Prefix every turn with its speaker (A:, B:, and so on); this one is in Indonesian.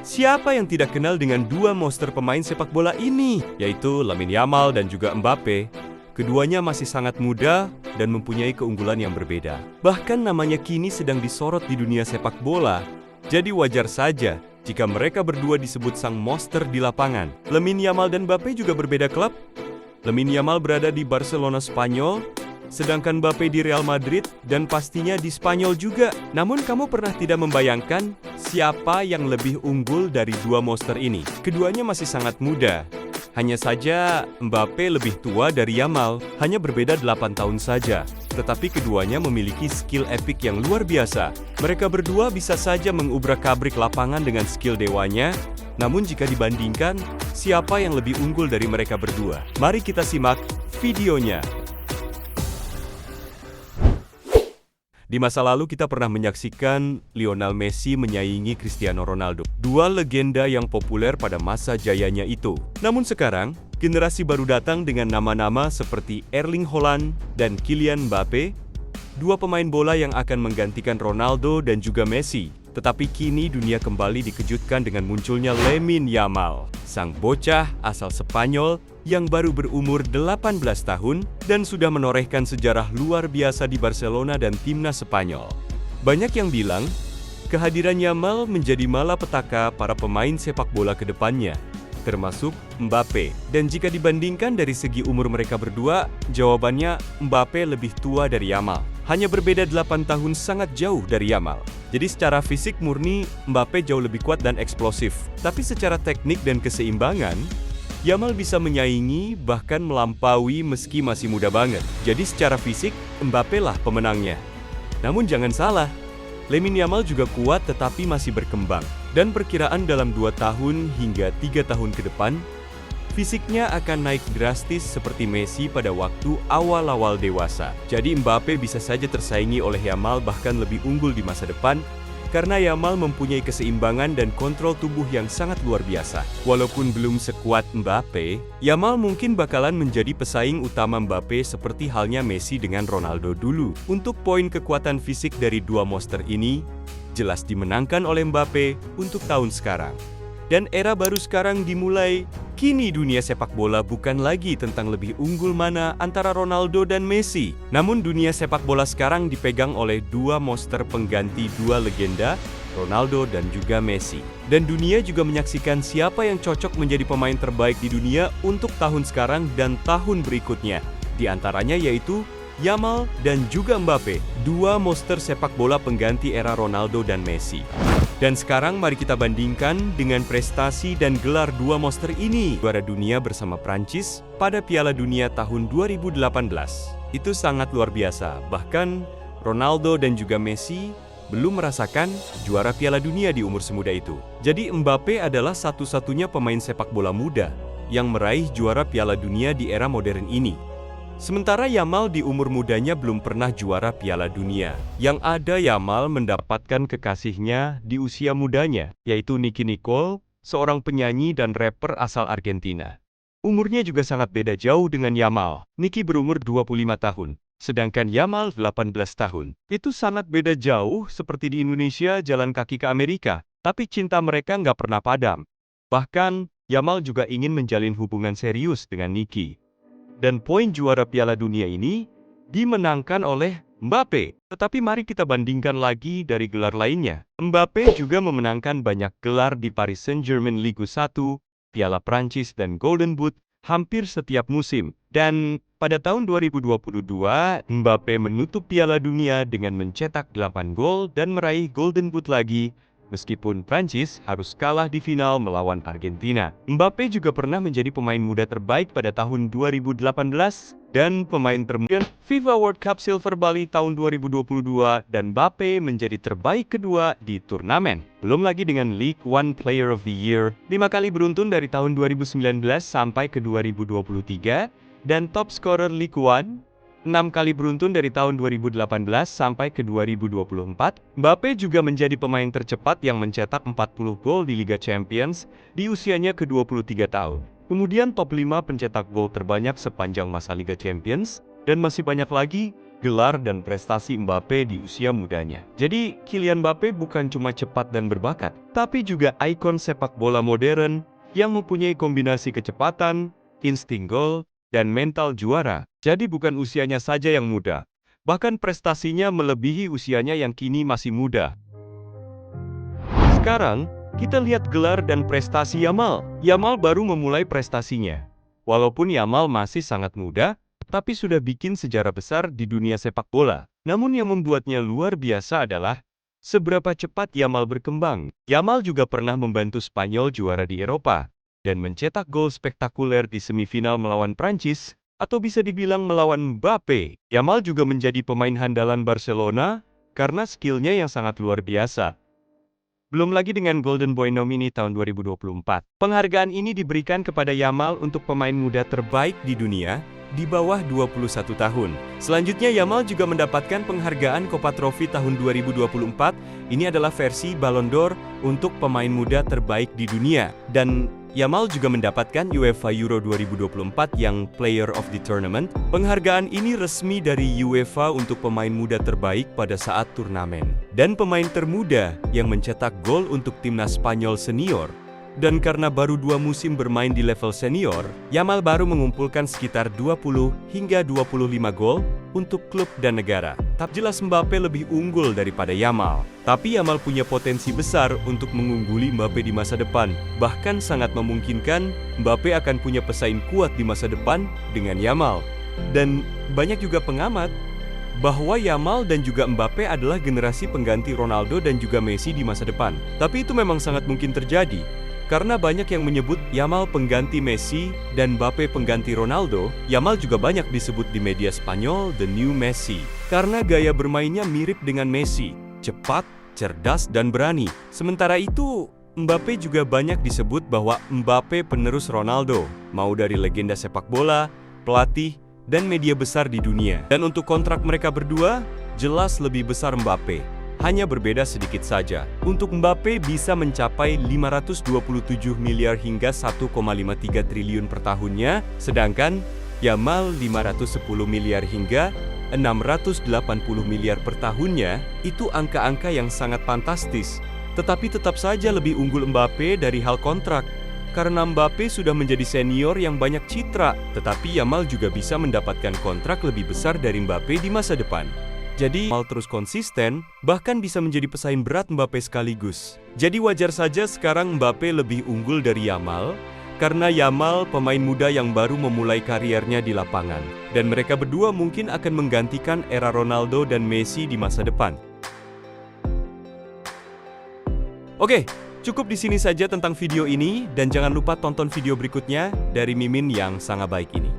A: Siapa yang tidak kenal dengan dua monster pemain sepak bola ini, yaitu Lamine Yamal dan juga Mbappe? Keduanya masih sangat muda dan mempunyai keunggulan yang berbeda. Bahkan namanya kini sedang disorot di dunia sepak bola. Jadi wajar saja jika mereka berdua disebut sang monster di lapangan. Lamine Yamal dan Mbappe juga berbeda klub. Lamine Yamal berada di Barcelona Spanyol, sedangkan Mbappe di Real Madrid dan pastinya di Spanyol juga. Namun kamu pernah tidak membayangkan siapa yang lebih unggul dari dua monster ini? Keduanya masih sangat muda. Hanya saja Mbappe lebih tua dari Yamal, hanya berbeda 8 tahun saja. Tetapi keduanya memiliki skill epik yang luar biasa. Mereka berdua bisa saja mengubrak-abrik lapangan dengan skill dewanya. Namun jika dibandingkan, siapa yang lebih unggul dari mereka berdua? Mari kita simak videonya. Di masa lalu kita pernah menyaksikan Lionel Messi menyaingi Cristiano Ronaldo, dua legenda yang populer pada masa jayanya itu. Namun sekarang, generasi baru datang dengan nama-nama seperti Erling Haaland dan Kylian Mbappe, dua pemain bola yang akan menggantikan Ronaldo dan juga Messi. Tetapi kini dunia kembali dikejutkan dengan munculnya Lamine Yamal, sang bocah asal Spanyol yang baru berumur 18 tahun dan sudah menorehkan sejarah luar biasa di Barcelona dan timnas Spanyol. Banyak yang bilang, kehadiran Yamal menjadi malapetaka para pemain sepak bola ke depannya, termasuk Mbappe. Dan jika dibandingkan dari segi umur mereka berdua, jawabannya Mbappe lebih tua dari Yamal. Hanya berbeda 8 tahun sangat jauh dari Yamal. Jadi secara fisik murni, Mbappe jauh lebih kuat dan eksplosif. Tapi secara teknik dan keseimbangan, Yamal bisa menyaingi bahkan melampaui meski masih muda banget. Jadi secara fisik, Mbappe lah pemenangnya. Namun jangan salah, Lamine Yamal juga kuat tetapi masih berkembang. Dan perkiraan dalam 2 tahun hingga 3 tahun ke depan, fisiknya akan naik drastis seperti Messi pada waktu awal-awal dewasa. Jadi Mbappe bisa saja tersaingi oleh Yamal bahkan lebih unggul di masa depan, karena Yamal mempunyai keseimbangan dan kontrol tubuh yang sangat luar biasa. Walaupun belum sekuat Mbappe, Yamal mungkin bakalan menjadi pesaing utama Mbappe seperti halnya Messi dengan Ronaldo dulu. Untuk poin kekuatan fisik dari dua monster ini, jelas dimenangkan oleh Mbappe untuk tahun sekarang. Dan era baru sekarang dimulai. Kini dunia sepak bola bukan lagi tentang lebih unggul mana antara Ronaldo dan Messi. Namun dunia sepak bola sekarang dipegang oleh dua monster pengganti dua legenda, Ronaldo dan juga Messi. Dan dunia juga menyaksikan siapa yang cocok menjadi pemain terbaik di dunia untuk tahun sekarang dan tahun berikutnya. Di antaranya yaitu Yamal dan juga Mbappe, dua monster sepak bola pengganti era Ronaldo dan Messi. Dan sekarang mari kita bandingkan dengan prestasi dan gelar dua monster ini. Juara dunia bersama Prancis pada Piala Dunia tahun 2018. Itu sangat luar biasa. Bahkan Ronaldo dan juga Messi belum merasakan juara Piala Dunia di umur semuda itu. Jadi Mbappe adalah satu-satunya pemain sepak bola muda yang meraih juara Piala Dunia di era modern ini. Sementara Yamal di umur mudanya belum pernah juara Piala Dunia. Yang ada Yamal mendapatkan kekasihnya di usia mudanya, yaitu Nicky Nicole, seorang penyanyi dan rapper asal Argentina. Umurnya juga sangat beda jauh dengan Yamal. Nicky berumur 25 tahun, sedangkan Yamal 18 tahun. Itu sangat beda jauh seperti di Indonesia jalan kaki ke Amerika, tapi cinta mereka nggak pernah padam. Bahkan, Yamal juga ingin menjalin hubungan serius dengan Nicky. Dan poin juara Piala Dunia ini dimenangkan oleh Mbappe. Tetapi mari kita bandingkan lagi dari gelar lainnya. Mbappe juga memenangkan banyak gelar di Paris Saint-Germain Ligue 1, Piala Prancis dan Golden Boot hampir setiap musim. Dan pada tahun 2022, Mbappe menutup Piala Dunia dengan mencetak 8 gol dan meraih Golden Boot lagi. Meskipun Prancis harus kalah di final melawan Argentina. Mbappe juga pernah menjadi pemain muda terbaik pada tahun 2018 dan pemain termuda FIFA World Cup Silver Bali tahun 2022 dan Mbappe menjadi terbaik kedua di turnamen. Belum lagi dengan League One Player of the Year 5 kali beruntun dari tahun 2019 sampai ke 2023 dan top scorer League One 6 kali beruntun dari tahun 2018 sampai ke 2024, Mbappe juga menjadi pemain tercepat yang mencetak 40 gol di Liga Champions di usianya ke-23 tahun. Kemudian top 5 pencetak gol terbanyak sepanjang masa Liga Champions, dan masih banyak lagi gelar dan prestasi Mbappe di usia mudanya. Jadi, Kylian Mbappe bukan cuma cepat dan berbakat, tapi juga ikon sepak bola modern yang mempunyai kombinasi kecepatan, insting gol, dan mental juara. Jadi bukan usianya saja yang muda, bahkan prestasinya melebihi usianya yang kini masih muda. Sekarang, kita lihat gelar dan prestasi Yamal. Yamal baru memulai prestasinya. Walaupun Yamal masih sangat muda, tapi sudah bikin sejarah besar di dunia sepak bola. Namun yang membuatnya luar biasa adalah seberapa cepat Yamal berkembang. Yamal juga pernah membantu Spanyol juara di Eropa dan mencetak gol spektakuler di semifinal melawan Prancis, atau bisa dibilang melawan Mbappe. Yamal juga menjadi pemain handalan Barcelona karena skillnya yang sangat luar biasa. Belum lagi dengan Golden Boy nomini tahun 2024. Penghargaan ini diberikan kepada Yamal untuk pemain muda terbaik di dunia di bawah 21 tahun. Selanjutnya Yamal juga mendapatkan penghargaan Copa Trophy tahun 2024. Ini adalah versi Ballon d'Or untuk pemain muda terbaik di dunia. Dan Yamal juga mendapatkan UEFA Euro 2024 yang Player of the Tournament. Penghargaan ini resmi dari UEFA untuk pemain muda terbaik pada saat turnamen. Dan pemain termuda yang mencetak gol untuk timnas Spanyol senior. Dan karena baru 2 musim bermain di level senior, Yamal baru mengumpulkan sekitar 20 hingga 25 gol untuk klub dan negara. Tapi jelas Mbappe lebih unggul daripada Yamal. Tapi Yamal punya potensi besar untuk mengungguli Mbappe di masa depan. Bahkan sangat memungkinkan Mbappe akan punya pesaing kuat di masa depan dengan Yamal. Dan banyak juga pengamat bahwa Yamal dan juga Mbappe adalah generasi pengganti Ronaldo dan juga Messi di masa depan. Tapi itu memang sangat mungkin terjadi. Karena banyak yang menyebut Yamal pengganti Messi dan Mbappe pengganti Ronaldo, Yamal juga banyak disebut di media Spanyol The New Messi. Karena gaya bermainnya mirip dengan Messi, cepat, cerdas, dan berani. Sementara itu, Mbappe juga banyak disebut bahwa Mbappe penerus Ronaldo, mau dari legenda sepak bola, pelatih, dan media besar di dunia. Dan untuk kontrak mereka berdua, jelas lebih besar Mbappe. Hanya berbeda sedikit saja. Untuk Mbappe bisa mencapai 527 miliar hingga 1,53 triliun per tahunnya, sedangkan Yamal 510 miliar hingga 680 miliar per tahunnya. Itu angka-angka yang sangat fantastis. Tetapi tetap saja lebih unggul Mbappe dari hal kontrak. Karena Mbappe sudah menjadi senior yang banyak citra, tetapi Yamal juga bisa mendapatkan kontrak lebih besar dari Mbappe di masa depan. Jadi, Yamal terus konsisten, bahkan bisa menjadi pesaing berat Mbappe sekaligus. Jadi wajar saja sekarang Mbappe lebih unggul dari Yamal, karena Yamal pemain muda yang baru memulai kariernya di lapangan. Dan mereka berdua mungkin akan menggantikan era Ronaldo dan Messi di masa depan. Oke, cukup di sini saja tentang video ini, dan jangan lupa tonton video berikutnya dari Mimin yang sangat baik ini.